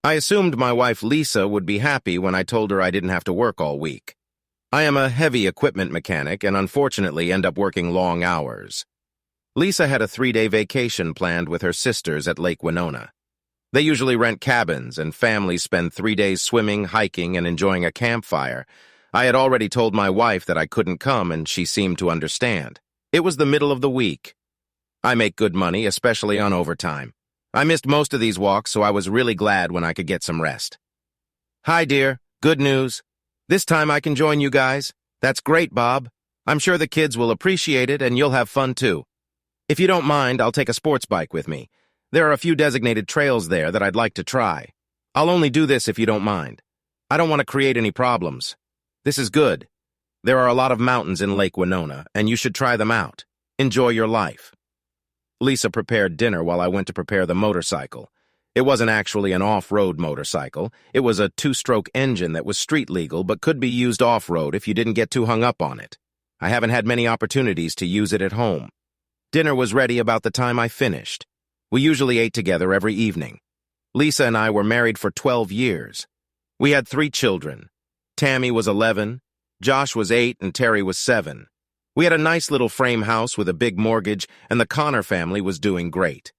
I assumed my wife Lisa would be happy when I told her I didn't have to work all week. I am a heavy equipment mechanic and unfortunately end up working long hours. Lisa had a 3-day vacation planned with her sisters at Lake Winona. They usually rent cabins and families spend 3 days swimming, hiking, and enjoying a campfire. I had already told my wife that I couldn't come and she seemed to understand. It was the middle of the week. I make good money, especially on overtime. I missed most of these walks, so I was really glad when I could get some rest. Hi, dear. Good news. This time I can join you guys. That's great, Bob. I'm sure the kids will appreciate it and you'll have fun too. If you don't mind, I'll take a sports bike with me. There are a few designated trails there that I'd like to try. I'll only do this if you don't mind. I don't want to create any problems. This is good. There are a lot of mountains in Lake Winona, and you should try them out. Enjoy your life. Lisa prepared dinner while I went to prepare the motorcycle. It wasn't actually an off-road motorcycle. It was a 2-stroke engine that was street legal but could be used off-road if you didn't get too hung up on it. I haven't had many opportunities to use it at home. Dinner was ready about the time I finished. We usually ate together every evening. Lisa and I were married for 12 years. We had 3 children. Tammy was 11, Josh was 8, and Terry was 7. We had a nice little frame house with a big mortgage, and the Connor family was doing great.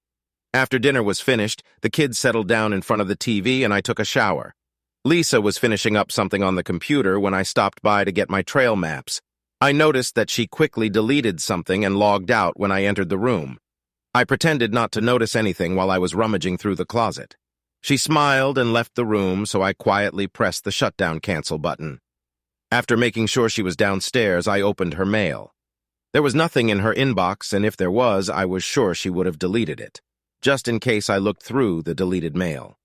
After dinner was finished, the kids settled down in front of the TV and I took a shower. Lisa was finishing up something on the computer when I stopped by to get my trail maps. I noticed that she quickly deleted something and logged out when I entered the room. I pretended not to notice anything while I was rummaging through the closet. She smiled and left the room, so I quietly pressed the shutdown cancel button. After making sure she was downstairs, I opened her mail. There was nothing in her inbox, and if there was, I was sure she would have deleted it, just in case I looked through the deleted mail.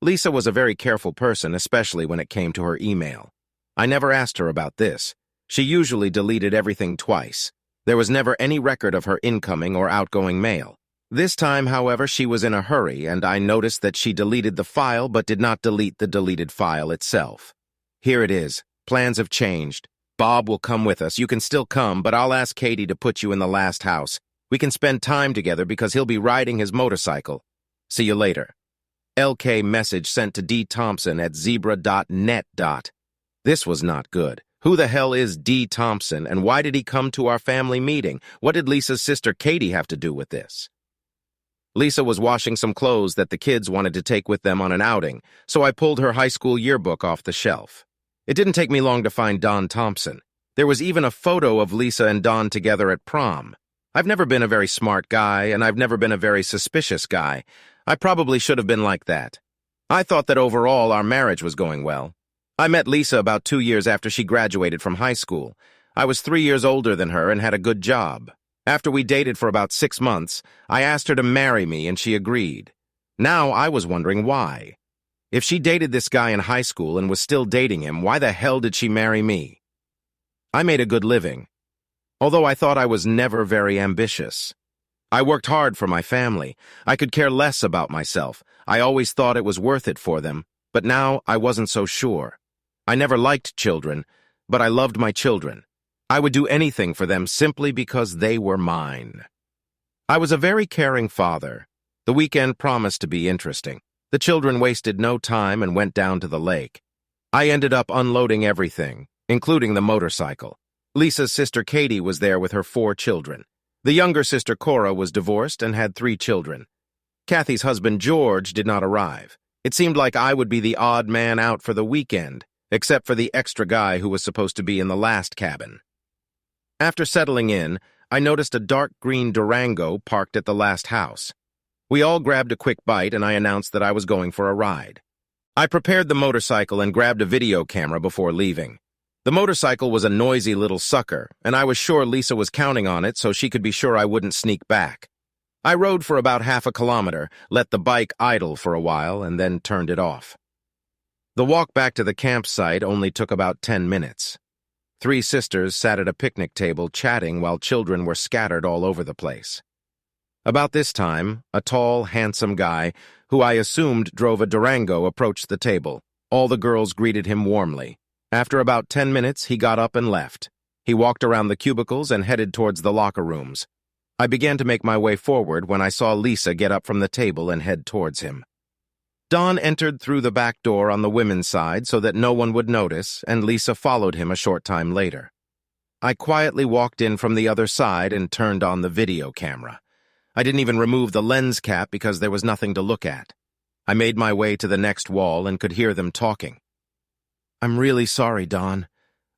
Lisa was a very careful person, especially when it came to her email. I never asked her about this. She usually deleted everything twice. There was never any record of her incoming or outgoing mail. This time, however, she was in a hurry, and I noticed that she deleted the file but did not delete the deleted file itself. Here it is. Plans have changed. Bob will come with us. You can still come, but I'll ask Katie to put you in the last house. We can spend time together because he'll be riding his motorcycle. See you later. LK message sent to D. Thompson at zebra.net. This was not good. Who the hell is D. Thompson, and why did he come to our family meeting? What did Lisa's sister Katie have to do with this? Lisa was washing some clothes that the kids wanted to take with them on an outing, so I pulled her high school yearbook off the shelf. It didn't take me long to find Don Thompson. There was even a photo of Lisa and Don together at prom. I've never been a very smart guy, and I've never been a very suspicious guy. I probably should have been like that. I thought that overall our marriage was going well. I met Lisa about 2 years after she graduated from high school. I was 3 years older than her and had a good job. After we dated for about 6 months, I asked her to marry me and she agreed. Now I was wondering why. If she dated this guy in high school and was still dating him, why the hell did she marry me? I made a good living, although I thought I was never very ambitious. I worked hard for my family. I could care less about myself. I always thought it was worth it for them, but now I wasn't so sure. I never liked children, but I loved my children. I would do anything for them simply because they were mine. I was a very caring father. The weekend promised to be interesting. The children wasted no time and went down to the lake. I ended up unloading everything, including the motorcycle. Lisa's sister Katie was there with her 4 children. The younger sister Cora was divorced and had 3 children. Kathy's husband George did not arrive. It seemed like I would be the odd man out for the weekend, except for the extra guy who was supposed to be in the last cabin. After settling in, I noticed a dark green Durango parked at the last house. We all grabbed a quick bite and I announced that I was going for a ride. I prepared the motorcycle and grabbed a video camera before leaving. The motorcycle was a noisy little sucker, and I was sure Lisa was counting on it so she could be sure I wouldn't sneak back. I rode for about half a kilometer, let the bike idle for a while, and then turned it off. The walk back to the campsite only took about 10 minutes. 3 sisters sat at a picnic table chatting while children were scattered all over the place. About this time, a tall, handsome guy, who I assumed drove a Durango, approached the table. All the girls greeted him warmly. After about 10 minutes, he got up and left. He walked around the cubicles and headed towards the locker rooms. I began to make my way forward when I saw Lisa get up from the table and head towards him. Don entered through the back door on the women's side so that no one would notice, and Lisa followed him a short time later. I quietly walked in from the other side and turned on the video camera. I didn't even remove the lens cap because there was nothing to look at. I made my way to the next wall and could hear them talking. "I'm really sorry, Don.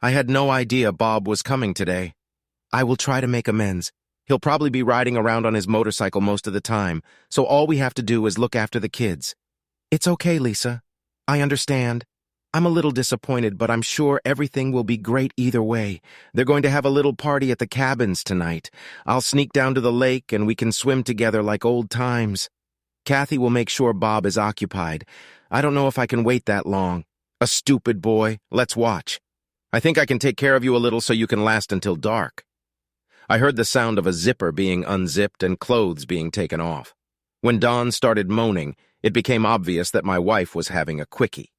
I had no idea Bob was coming today. I will try to make amends. He'll probably be riding around on his motorcycle most of the time, so all we have to do is look after the kids." "It's okay, Lisa. I understand. I'm a little disappointed, but I'm sure everything will be great either way. They're going to have a little party at the cabins tonight. I'll sneak down to the lake and we can swim together like old times. Kathy will make sure Bob is occupied. I don't know if I can wait that long. A stupid boy. Let's watch. I think I can take care of you a little so you can last until dark." I heard the sound of a zipper being unzipped and clothes being taken off. When Don started moaning, it became obvious that my wife was having a quickie.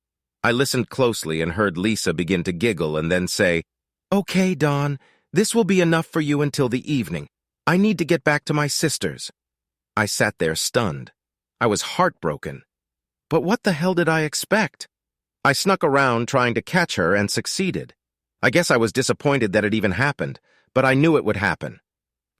I listened closely and heard Lisa begin to giggle and then say, "Okay, Don, this will be enough for you until the evening. I need to get back to my sisters." I sat there stunned. I was heartbroken. But what the hell did I expect? I snuck around trying to catch her and succeeded. I guess I was disappointed that it even happened, but I knew it would happen.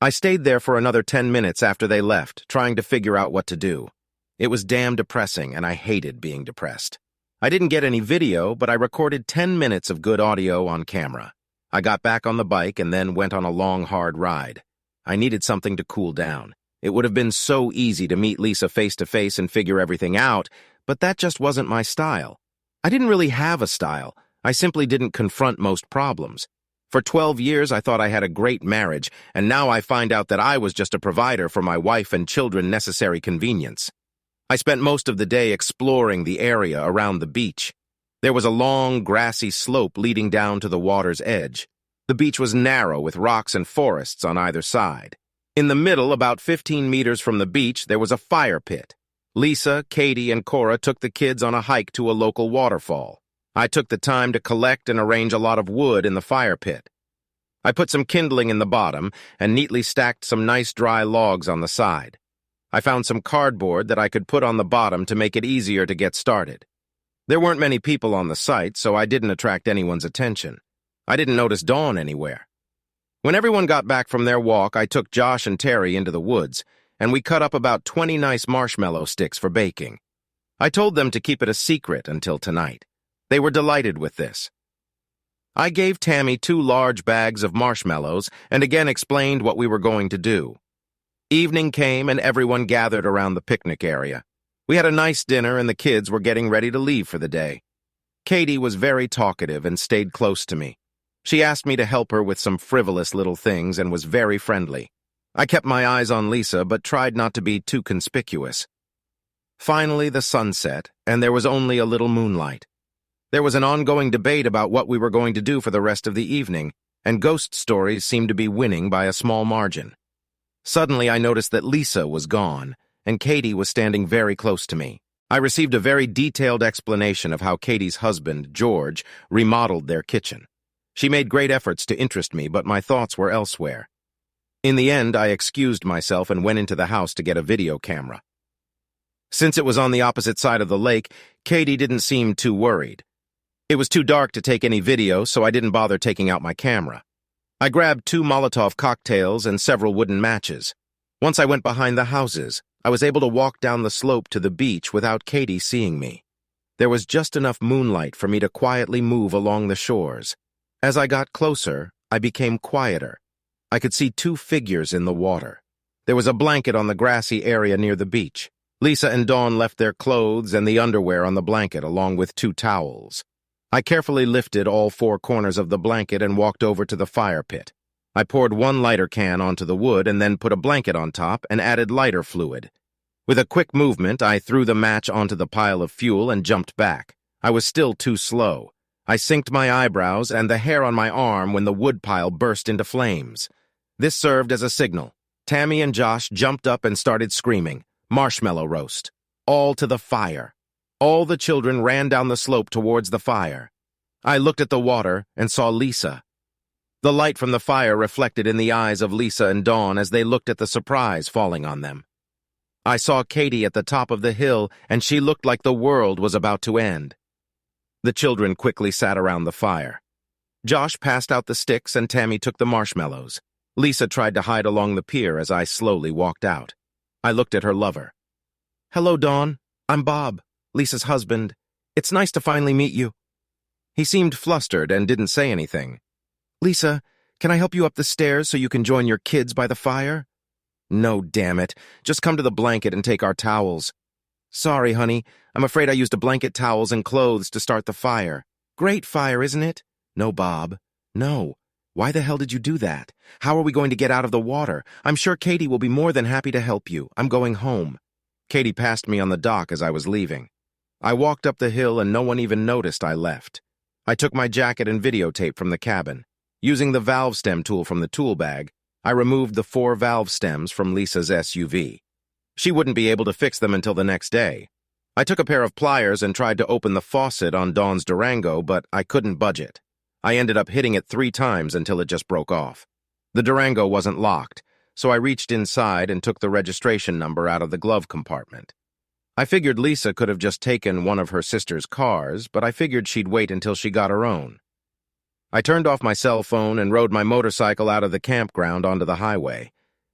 I stayed there for another 10 minutes after they left, trying to figure out what to do. It was damn depressing, and I hated being depressed. I didn't get any video, but I recorded 10 minutes of good audio on camera. I got back on the bike and then went on a long, hard ride. I needed something to cool down. It would have been so easy to meet Lisa face-to-face and figure everything out, but that just wasn't my style. I didn't really have a style. I simply didn't confront most problems. For 12 years, I thought I had a great marriage, and now I find out that I was just a provider for my wife and children necessary convenience. I spent most of the day exploring the area around the beach. There was a long, grassy slope leading down to the water's edge. The beach was narrow with rocks and forests on either side. In the middle, about 15 meters from the beach, there was a fire pit. Lisa, Katie, and Cora took the kids on a hike to a local waterfall. I took the time to collect and arrange a lot of wood in the fire pit. I put some kindling in the bottom and neatly stacked some nice dry logs on the side. I found some cardboard that I could put on the bottom to make it easier to get started. There weren't many people on the site, so I didn't attract anyone's attention. I didn't notice Dawn anywhere. When everyone got back from their walk, I took Josh and Terry into the woods, and we cut up about 20 nice marshmallow sticks for baking. I told them to keep it a secret until tonight. They were delighted with this. I gave Tammy 2 large bags of marshmallows and again explained what we were going to do. Evening came and everyone gathered around the picnic area. We had a nice dinner and the kids were getting ready to leave for the day. Katie was very talkative and stayed close to me. She asked me to help her with some frivolous little things and was very friendly. I kept my eyes on Lisa but tried not to be too conspicuous. Finally, the sun set, and there was only a little moonlight. There was an ongoing debate about what we were going to do for the rest of the evening, and ghost stories seemed to be winning by a small margin. Suddenly, I noticed that Lisa was gone, and Katie was standing very close to me. I received a very detailed explanation of how Katie's husband, George, remodeled their kitchen. She made great efforts to interest me, but my thoughts were elsewhere. In the end, I excused myself and went into the house to get a video camera. Since it was on the opposite side of the lake, Katie didn't seem too worried. It was too dark to take any video, so I didn't bother taking out my camera. I grabbed 2 Molotov cocktails and several wooden matches. Once I went behind the houses, I was able to walk down the slope to the beach without Katie seeing me. There was just enough moonlight for me to quietly move along the shores. As I got closer, I became quieter. I could see 2 figures in the water. There was a blanket on the grassy area near the beach. Lisa and Dawn left their clothes and the underwear on the blanket along with 2 towels. I carefully lifted all 4 corners of the blanket and walked over to the fire pit. I poured 1 lighter can onto the wood and then put a blanket on top and added lighter fluid. With a quick movement, I threw the match onto the pile of fuel and jumped back. I was still too slow. I synced my eyebrows and the hair on my arm when the wood pile burst into flames. This served as a signal. Tammy and Josh jumped up and started screaming, "Marshmallow roast!" All to the fire. All the children ran down the slope towards the fire. I looked at the water and saw Lisa. The light from the fire reflected in the eyes of Lisa and Dawn as they looked at the surprise falling on them. I saw Katie at the top of the hill, and she looked like the world was about to end. The children quickly sat around the fire. Josh passed out the sticks, and Tammy took the marshmallows. Lisa tried to hide along the pier as I slowly walked out. I looked at her lover. "Hello, Dawn. I'm Bob, Lisa's husband. It's nice to finally meet you." He seemed flustered and didn't say anything. "Lisa, can I help you up the stairs so you can join your kids by the fire?" "No, damn it. Just come to the blanket and take our towels." "Sorry, honey. I'm afraid I used a blanket, towels, and clothes to start the fire." "Great fire, isn't it?" "No, Bob. No. Why the hell did you do that? How are we going to get out of the water? I'm sure Katie will be more than happy to help you. I'm going home." Katie passed me on the dock as I was leaving. I walked up the hill and no one even noticed I left. I took my jacket and videotape from the cabin. Using the valve stem tool from the tool bag, I removed the 4 valve stems from Lisa's SUV. She wouldn't be able to fix them until the next day. I took a pair of pliers and tried to open the faucet on Dawn's Durango, but I couldn't budge it. I ended up hitting it 3 times until it just broke off. The Durango wasn't locked, so I reached inside and took the registration number out of the glove compartment. I figured Lisa could have just taken one of her sister's cars, but I figured she'd wait until she got her own. I turned off my cell phone and rode my motorcycle out of the campground onto the highway.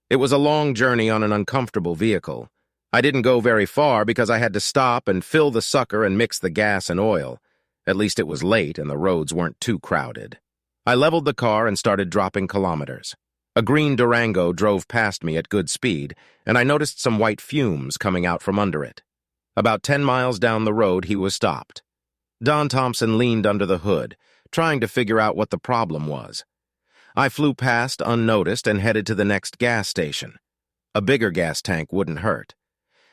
It was a long journey on an uncomfortable vehicle. I didn't go very far because I had to stop and fill the sucker and mix the gas and oil. At least it was late and the roads weren't too crowded. I leveled the car and started dropping kilometers. A green Durango drove past me at good speed, and I noticed some white fumes coming out from under it. About 10 miles down the road, he was stopped. Don Thompson leaned under the hood, trying to figure out what the problem was. I flew past unnoticed and headed to the next gas station. A bigger gas tank wouldn't hurt.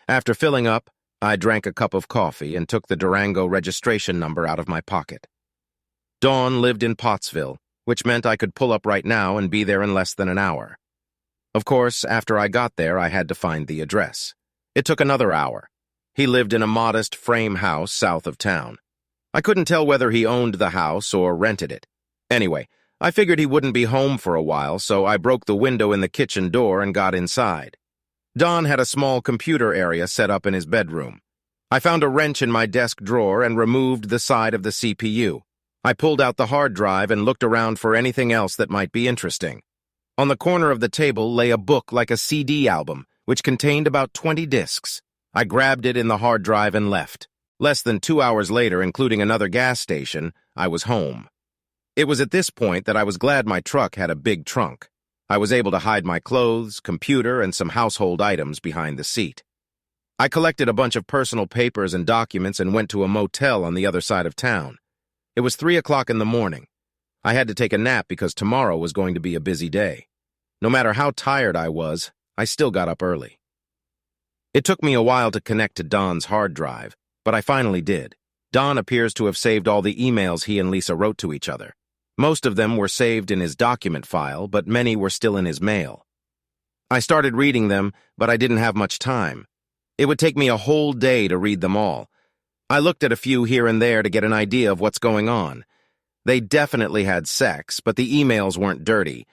After filling up, I drank a cup of coffee and took the Durango registration number out of my pocket. Dawn lived in Pottsville, which meant I could pull up right now and be there in less than an hour. Of course, after I got there, I had to find the address. It took another hour. He lived in a modest frame house south of town. I couldn't tell whether he owned the house or rented it. Anyway, I figured he wouldn't be home for a while, so I broke the window in the kitchen door and got inside. Don had a small computer area set up in his bedroom. I found a wrench in my desk drawer and removed the side of the CPU. I pulled out the hard drive and looked around for anything else that might be interesting. On the corner of the table lay a book like a CD album, which contained about 20 discs. I grabbed it in the hard drive and left. Less than 2 hours later, including another gas station, I was home. It was at this point that I was glad my truck had a big trunk. I was able to hide my clothes, computer, and some household items behind the seat. I collected a bunch of personal papers and documents and went to a motel on the other side of town. It was 3 o'clock in the morning. I had to take a nap because tomorrow was going to be a busy day. No matter how tired I was, I still got up early. It took me a while to connect to Don's hard drive, but I finally did. Don appears to have saved all the emails he and Lisa wrote to each other. Most of them were saved in his document file, but many were still in his mail. I started reading them, but I didn't have much time. It would take me a whole day to read them all. I looked at a few here and there to get an idea of what's going on. They definitely had sex, but the emails weren't dirty.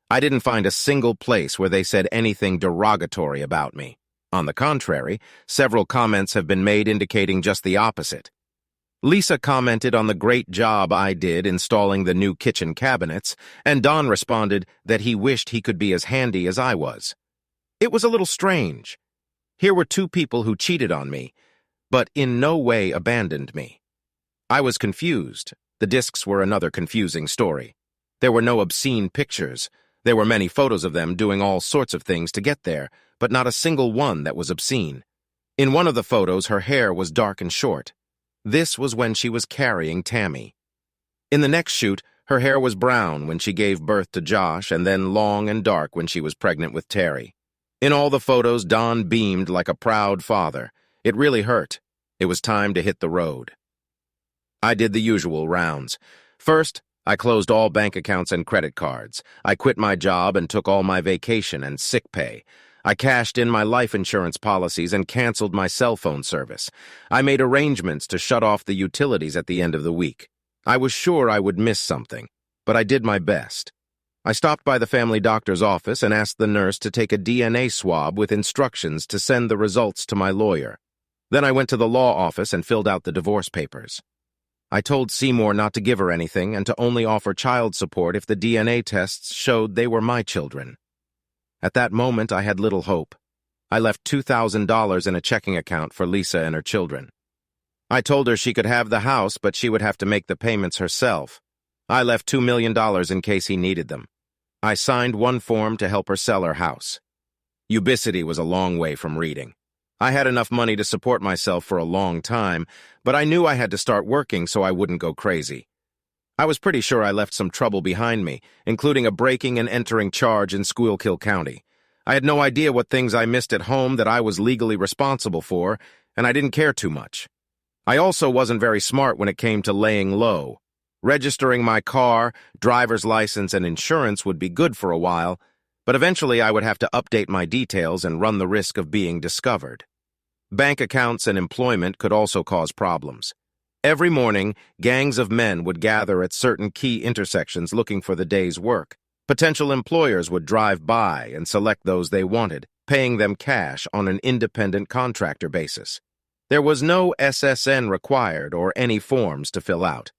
I didn't find a single place where they said anything derogatory about me. On the contrary, several comments have been made indicating just the opposite. Lisa commented on the great job I did installing the new kitchen cabinets, and Don responded that he wished he could be as handy as I was. It was a little strange. Here were 2 people who cheated on me, but in no way abandoned me. I was confused. The discs were another confusing story. There were no obscene pictures. There were many photos of them doing all sorts of things to get there, but not a single one that was obscene. In one of the photos, her hair was dark and short. This was when she was carrying Tammy. In the next shoot, her hair was brown when she gave birth to Josh, and then long and dark when she was pregnant with Terry. In all the photos, Don beamed like a proud father. It really hurt. It was time to hit the road. I did the usual rounds. First, I closed all bank accounts and credit cards. I quit my job and took all my vacation and sick pay. I cashed in my life insurance policies and canceled my cell phone service. I made arrangements to shut off the utilities at the end of the week. I was sure I would miss something, but I did my best. I stopped by the family doctor's office and asked the nurse to take a DNA swab with instructions to send the results to my lawyer. Then I went to the law office and filled out the divorce papers. I told Seymour not to give her anything and to only offer child support if the DNA tests showed they were my children. At that moment, I had little hope. I left $2,000 in a checking account for Lisa and her children. I told her she could have the house, but she would have to make the payments herself. I left $2 million in case he needed them. I signed one form to help her sell her house. Ubicity was a long way from reading. I had enough money to support myself for a long time, but I knew I had to start working so I wouldn't go crazy. I was pretty sure I left some trouble behind me, including a breaking and entering charge in Schuylkill County. I had no idea what things I missed at home that I was legally responsible for, and I didn't care too much. I also wasn't very smart when it came to laying low. Registering my car, driver's license, and insurance would be good for a while, but eventually I would have to update my details and run the risk of being discovered. Bank accounts and employment could also cause problems. Every morning, gangs of men would gather at certain key intersections looking for the day's work. Potential employers would drive by and select those they wanted, paying them cash on an independent contractor basis. There was no SSN required or any forms to fill out.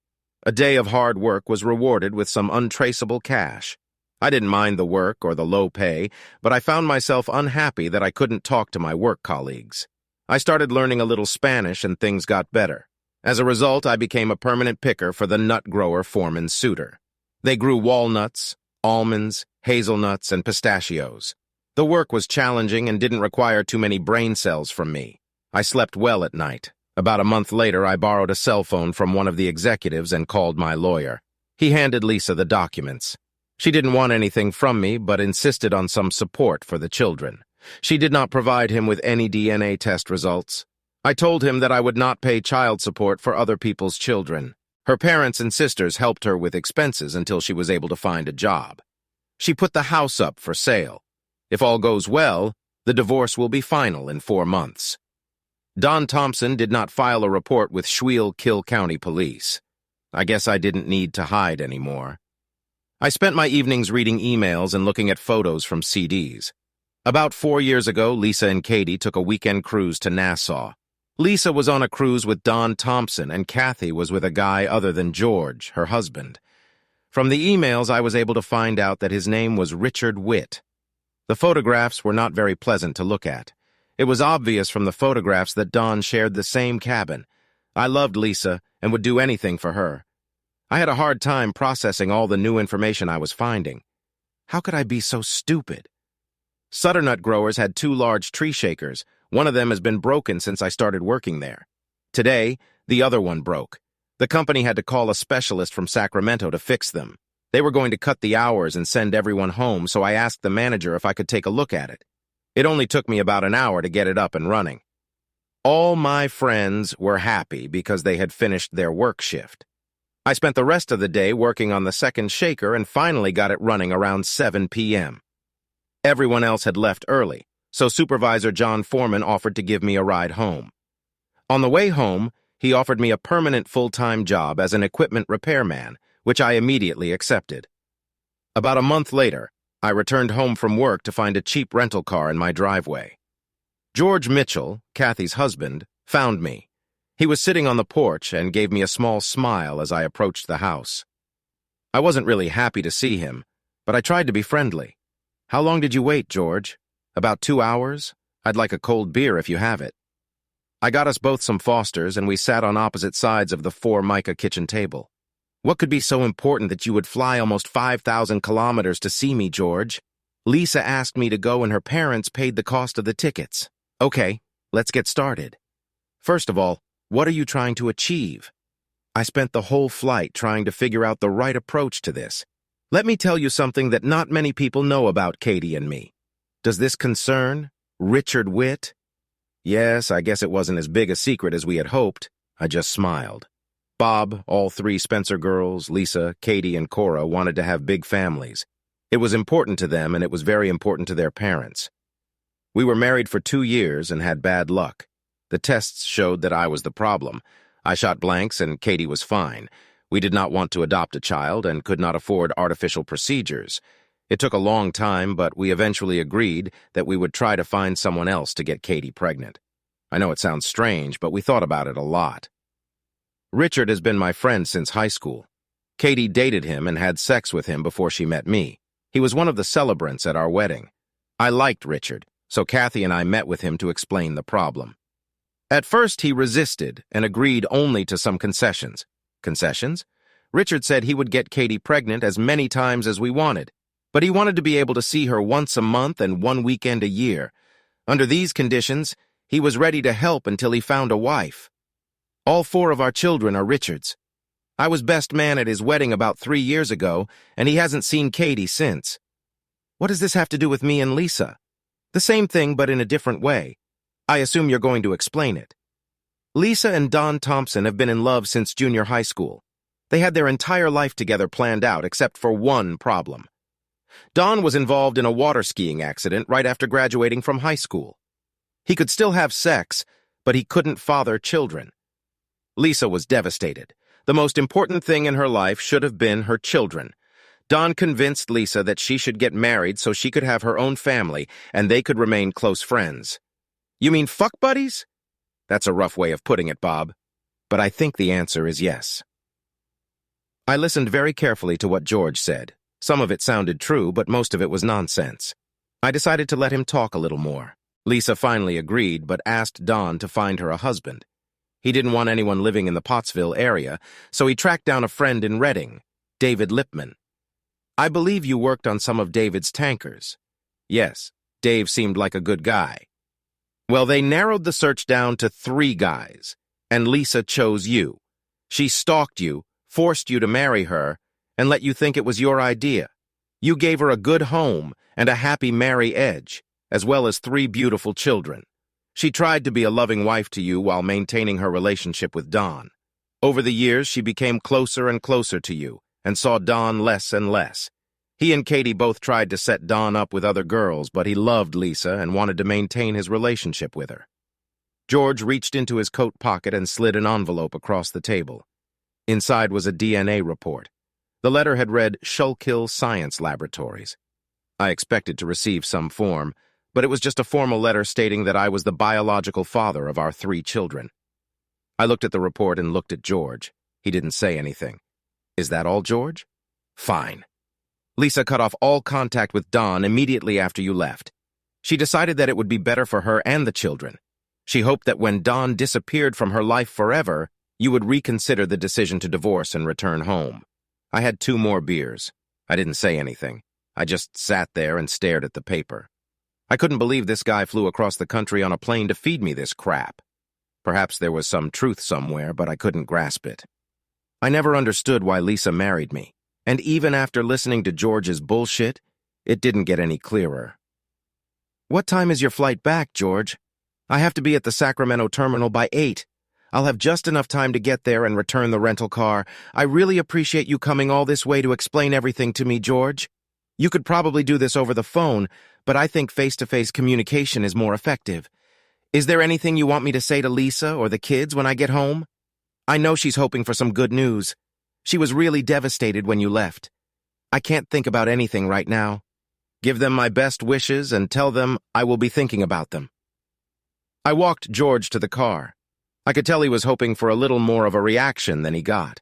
A day of hard work was rewarded with some untraceable cash. I didn't mind the work or the low pay, but I found myself unhappy that I couldn't talk to my work colleagues. I started learning a little Spanish and things got better. As a result, I became a permanent picker for the nut grower foreman suitor. They grew walnuts, almonds, hazelnuts, and pistachios. The work was challenging and didn't require too many brain cells from me. I slept well at night. About a month later, I borrowed a cell phone from one of the executives and called my lawyer. He handed Lisa the documents. She didn't want anything from me, but insisted on some support for the children. She did not provide him with any DNA test results. I told him that I would not pay child support for other people's children. Her parents and sisters helped her with expenses until she was able to find a job. She put the house up for sale. If all goes well, the divorce will be final in 4 months. Don Thompson did not file a report with Schuylkill County Police. I guess I didn't need to hide anymore. I spent my evenings reading emails and looking at photos from CDs. About 4 years ago, Lisa and Katie took a weekend cruise to Nassau. Lisa was on a cruise with Don Thompson, and Kathy was with a guy other than George, her husband. From the emails, I was able to find out that his name was Richard Witt. The photographs were not very pleasant to look at. It was obvious from the photographs that Don shared the same cabin. I loved Lisa and would do anything for her. I had a hard time processing all the new information I was finding. How could I be so stupid? Butternut growers had 2 large tree shakers. One of them has been broken since I started working there. Today, the other one broke. The company had to call a specialist from Sacramento to fix them. They were going to cut the hours and send everyone home, so I asked the manager if I could take a look at it. It only took me about an hour to get it up and running. All my friends were happy because they had finished their work shift. I spent the rest of the day working on the second shaker and finally got it running around 7 p.m. Everyone else had left early, so Supervisor John Foreman offered to give me a ride home. On the way home, he offered me a permanent full-time job as an equipment repairman, which I immediately accepted. About a month later, I returned home from work to find a cheap rental car in my driveway. George Mitchell, Kathy's husband, found me. He was sitting on the porch and gave me a small smile as I approached the house. I wasn't really happy to see him, but I tried to be friendly. "How long did you wait, George?" "About 2 hours. I'd like a cold beer if you have it." I got us both some Fosters, and we sat on opposite sides of the 4 mica kitchen table. "What could be so important that you would fly almost 5,000 kilometers to see me, George? Lisa asked me to go and her parents paid the cost of the tickets." "Okay, let's get started. First of all, what are you trying to achieve?" I spent the whole flight trying to figure out the right approach to this. Let me tell you something that not many people know about Katie and me. Does this concern Richard Witt? Yes, I guess it wasn't as big a secret as we had hoped. I just smiled. Bob, all 3 Spencer girls, Lisa, Katie, and Cora wanted to have big families. It was important to them, and it was very important to their parents. We were married for 2 years and had bad luck. The tests showed that I was the problem. I shot blanks and Katie was fine. We did not want to adopt a child and could not afford artificial procedures. It took a long time, but we eventually agreed that we would try to find someone else to get Katie pregnant. I know it sounds strange, but we thought about it a lot. Richard has been my friend since high school. Katie dated him and had sex with him before she met me. He was one of the celebrants at our wedding. I liked Richard, so Kathy and I met with him to explain the problem. At first, he resisted and agreed only to some concessions. Concessions? Richard said he would get Katie pregnant as many times as we wanted, but he wanted to be able to see her once a month and one weekend a year. Under these conditions, he was ready to help until he found a wife. All 4 of our children are Richard's. I was best man at his wedding about 3 years ago, and he hasn't seen Katie since. What does this have to do with me and Lisa? The same thing, but in a different way. I assume you're going to explain it. Lisa and Don Thompson have been in love since junior high school. They had their entire life together planned out, except for one problem. Don was involved in a water skiing accident right after graduating from high school. He could still have sex, but he couldn't father children. Lisa was devastated. The most important thing in her life should have been her children. Don convinced Lisa that she should get married so she could have her own family and they could remain close friends. You mean fuck buddies? That's a rough way of putting it, Bob. But I think the answer is yes. I listened very carefully to what George said. Some of it sounded true, but most of it was nonsense. I decided to let him talk a little more. Lisa finally agreed, but asked Don to find her a husband. He didn't want anyone living in the Pottsville area, so he tracked down a friend in Reading, David Lipman. I believe you worked on some of David's tankers. Yes, Dave seemed like a good guy. Well, they narrowed the search down to 3 guys, and Lisa chose you. She stalked you, forced you to marry her, and let you think it was your idea. You gave her a good home and a happy marry edge, as well as 3 beautiful children. She tried to be a loving wife to you while maintaining her relationship with Don. Over the years, she became closer and closer to you, and saw Don less and less. He and Katie both tried to set Don up with other girls, but he loved Lisa and wanted to maintain his relationship with her. George reached into his coat pocket and slid an envelope across the table. Inside was a DNA report. The letter had read Schuylkill Science Laboratories. I expected to receive some form, but it was just a formal letter stating that I was the biological father of our 3 children. I looked at the report and looked at George. He didn't say anything. Is that all, George? Fine. Lisa cut off all contact with Don immediately after you left. She decided that it would be better for her and the children. She hoped that when Don disappeared from her life forever, you would reconsider the decision to divorce and return home. I had 2 more beers. I didn't say anything. I just sat there and stared at the paper. I couldn't believe this guy flew across the country on a plane to feed me this crap. Perhaps there was some truth somewhere, but I couldn't grasp it. I never understood why Lisa married me, and even after listening to George's bullshit, it didn't get any clearer. What time is your flight back, George? I have to be at the Sacramento terminal by 8. I'll have just enough time to get there and return the rental car. I really appreciate you coming all this way to explain everything to me, George. You could probably do this over the phone, but I think face-to-face communication is more effective. Is there anything you want me to say to Lisa or the kids when I get home? I know she's hoping for some good news. She was really devastated when you left. I can't think about anything right now. Give them my best wishes and tell them I will be thinking about them. I walked George to the car. I could tell he was hoping for a little more of a reaction than he got.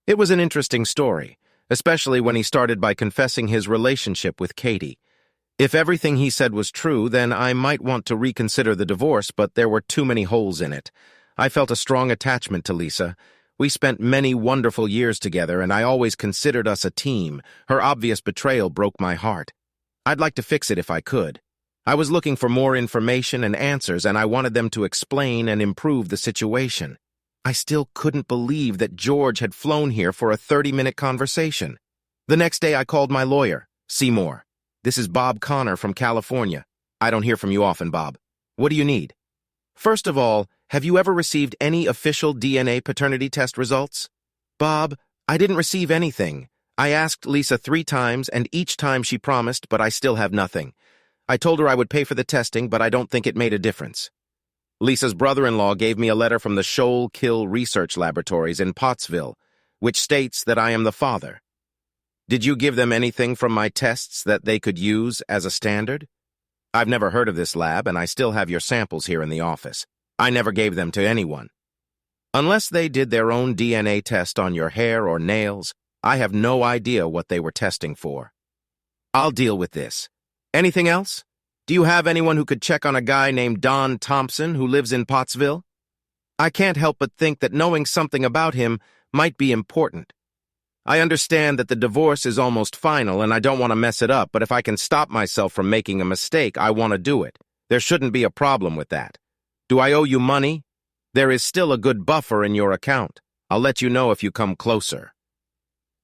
It was an interesting story, especially when he started by confessing his relationship with Katie. If everything he said was true, then I might want to reconsider the divorce, but there were too many holes in it. I felt a strong attachment to Lisa. We spent many wonderful years together, and I always considered us a team. Her obvious betrayal broke my heart. I'd like to fix it if I could. I was looking for more information and answers, and I wanted them to explain and improve the situation. I still couldn't believe that George had flown here for a 30-minute conversation. The next day I called my lawyer, Seymour. This is Bob Connor from California. I don't hear from you often, Bob. What do you need? First of all, have you ever received any official DNA paternity test results? Bob, I didn't receive anything. I asked Lisa 3 times, and each time she promised, but I still have nothing. I told her I would pay for the testing, but I don't think it made a difference. Lisa's brother-in-law gave me a letter from the Schuylkill Research Laboratories in Pottsville, which states that I am the father. Did you give them anything from my tests that they could use as a standard? I've never heard of this lab, and I still have your samples here in the office. I never gave them to anyone. Unless they did their own DNA test on your hair or nails, I have no idea what they were testing for. I'll deal with this. Anything else? Do you have anyone who could check on a guy named Don Thompson who lives in Pottsville? I can't help but think that knowing something about him might be important. I understand that the divorce is almost final and I don't want to mess it up, but if I can stop myself from making a mistake, I want to do it. There shouldn't be a problem with that. Do I owe you money? There is still a good buffer in your account. I'll let you know if you come closer.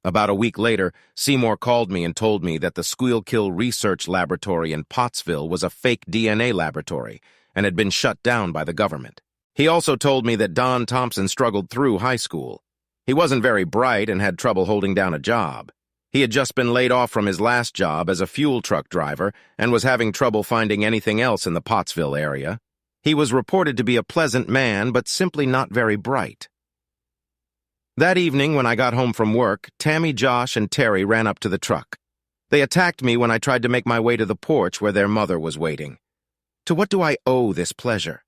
About a week later, Seymour called me and told me that the Squealkill Research Laboratory in Pottsville was a fake DNA laboratory and had been shut down by the government. He also told me that Don Thompson struggled through high school. He wasn't very bright and had trouble holding down a job. He had just been laid off from his last job as a fuel truck driver and was having trouble finding anything else in the Pottsville area. He was reported to be a pleasant man, but simply not very bright. That evening, when I got home from work, Tammy, Josh, and Terry ran up to the truck. They attacked me when I tried to make my way to the porch where their mother was waiting. To what do I owe this pleasure?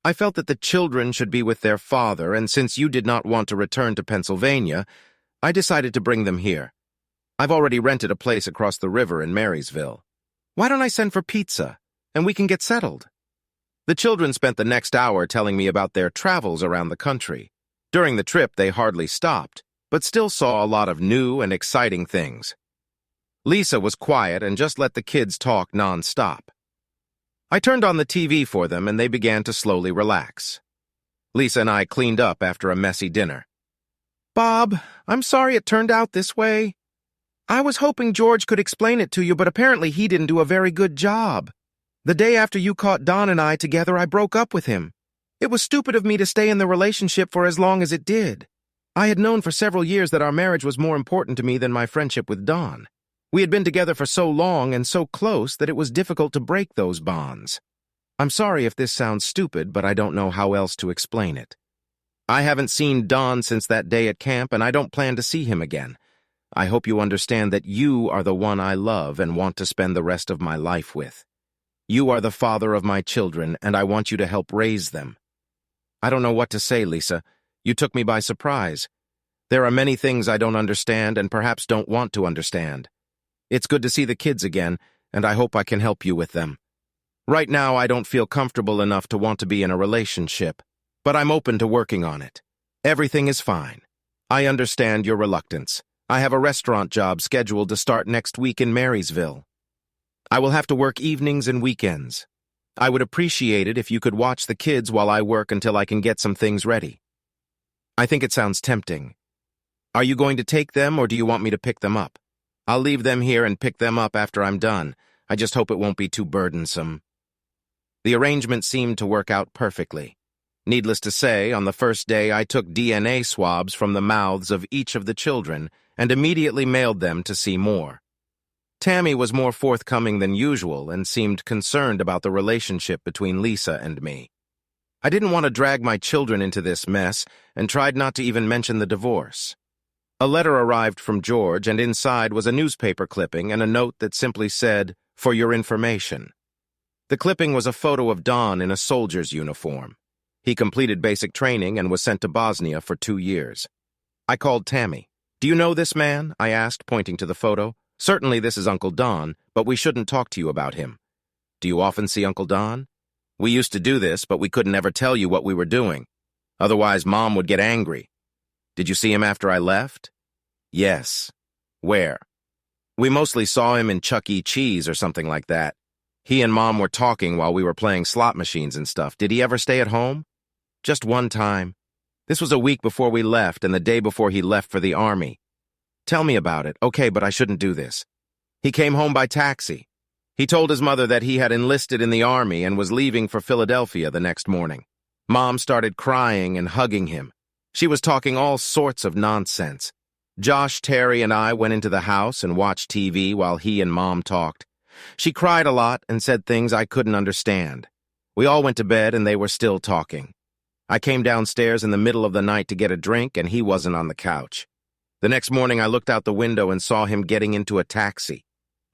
I felt that the children should be with their father, and since you did not want to return to Pennsylvania, I decided to bring them here. I've already rented a place across the river in Marysville. Why don't I send for pizza, and we can get settled? The children spent the next hour telling me about their travels around the country. During the trip, they hardly stopped, but still saw a lot of new and exciting things. Lisa was quiet and just let the kids talk non-stop. I turned on the TV for them, and they began to slowly relax. Lisa and I cleaned up after a messy dinner. Bob, I'm sorry it turned out this way. I was hoping George could explain it to you, but apparently he didn't do a very good job. The day after you caught Don and I together, I broke up with him. It was stupid of me to stay in the relationship for as long as it did. I had known for several years that our marriage was more important to me than my friendship with Don. We had been together for so long and so close that it was difficult to break those bonds. I'm sorry if this sounds stupid, but I don't know how else to explain it. I haven't seen Don since that day at camp, and I don't plan to see him again. I hope you understand that you are the one I love and want to spend the rest of my life with. You are the father of my children, and I want you to help raise them. I don't know what to say, Lisa. You took me by surprise. There are many things I don't understand and perhaps don't want to understand. It's good to see the kids again, and I hope I can help you with them. Right now, I don't feel comfortable enough to want to be in a relationship, but I'm open to working on it. Everything is fine. I understand your reluctance. I have a restaurant job scheduled to start next week in Marysville. I will have to work evenings and weekends. I would appreciate it if you could watch the kids while I work until I can get some things ready. I think it sounds tempting. Are you going to take them, or do you want me to pick them up? I'll leave them here and pick them up after I'm done. I just hope it won't be too burdensome. The arrangement seemed to work out perfectly. Needless to say, on the first day I took DNA swabs from the mouths of each of the children and immediately mailed them to Seymour. Tammy was more forthcoming than usual and seemed concerned about the relationship between Lisa and me. I didn't want to drag my children into this mess and tried not to even mention the divorce. A letter arrived from George, and inside was a newspaper clipping and a note that simply said, "For your information." The clipping was a photo of Don in a soldier's uniform. He completed basic training and was sent to Bosnia for 2 years. I called Tammy. "Do you know this man?" I asked, pointing to the photo. "Certainly this is Uncle Don, but we shouldn't talk to you about him." "Do you often see Uncle Don?" "We used to do this, but we couldn't ever tell you what we were doing. Otherwise, Mom would get angry." "Did you see him after I left?" "Yes." "Where?" "We mostly saw him in Chuck E. Cheese or something like that. He and Mom were talking while we were playing slot machines and stuff. Did he ever stay at home?" "Just one time. This was a week before we left and the day before he left for the Army." "Tell me about it." "Okay, but I shouldn't do this." "He came home by taxi. He told his mother that he had enlisted in the Army and was leaving for Philadelphia the next morning. Mom started crying and hugging him. She was talking all sorts of nonsense. Josh, Terry, and I went into the house and watched TV while he and Mom talked. She cried a lot and said things I couldn't understand. We all went to bed and they were still talking. I came downstairs in the middle of the night to get a drink and he wasn't on the couch. The next morning, I looked out the window and saw him getting into a taxi.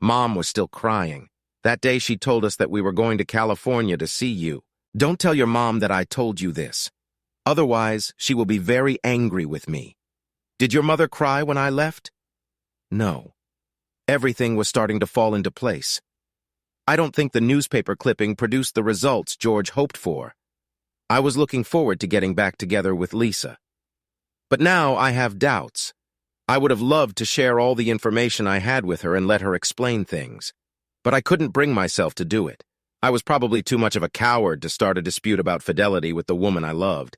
Mom was still crying. That day, she told us that we were going to California to see you. Don't tell your mom that I told you this. Otherwise, she will be very angry with me. Did your mother cry when I left? No. Everything was starting to fall into place. I don't think the newspaper clipping produced the results George hoped for. I was looking forward to getting back together with Lisa. But now I have doubts. I would have loved to share all the information I had with her and let her explain things. But I couldn't bring myself to do it. I was probably too much of a coward to start a dispute about fidelity with the woman I loved.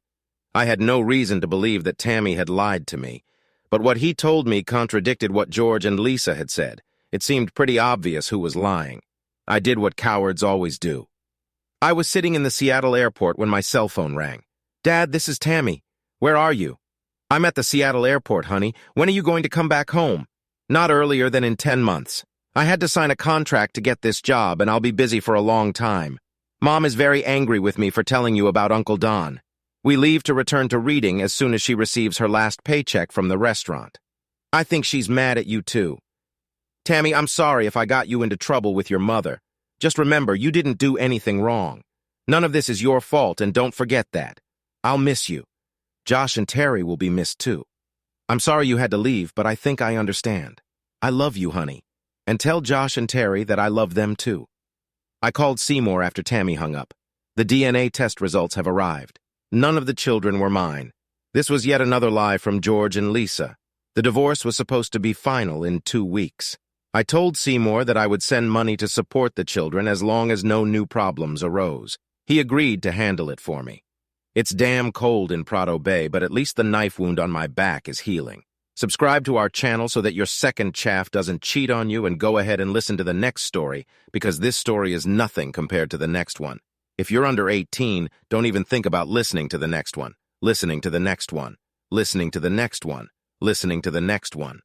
I had no reason to believe that Tammy had lied to me, but what he told me contradicted what George and Lisa had said. It seemed pretty obvious who was lying. I did what cowards always do. I was sitting in the Seattle airport when my cell phone rang. Dad, this is Tammy. Where are you? I'm at the Seattle airport, honey. When are you going to come back home? Not earlier than in 10 months. I had to sign a contract to get this job, and I'll be busy for a long time. Mom is very angry with me for telling you about Uncle Don. We leave to return to Reading as soon as she receives her last paycheck from the restaurant. I think she's mad at you, too. Tammy, I'm sorry if I got you into trouble with your mother. Just remember, you didn't do anything wrong. None of this is your fault, and don't forget that. I'll miss you. Josh and Terry will be missed, too. I'm sorry you had to leave, but I think I understand. I love you, honey. And tell Josh and Terry that I love them, too. I called Seymour after Tammy hung up. The DNA test results have arrived. None of the children were mine. This was yet another lie from George and Lisa. The divorce was supposed to be final in 2 weeks. I told Seymour that I would send money to support the children as long as no new problems arose. He agreed to handle it for me. It's damn cold in Prado Bay, but at least the knife wound on my back is healing. Subscribe to our channel so that your second chaff doesn't cheat on you, and go ahead and listen to the next story, because this story is nothing compared to the next one. If you're under 18, don't even think about listening to the next one. Listening to the next one. Listening to the next one. Listening to the next one.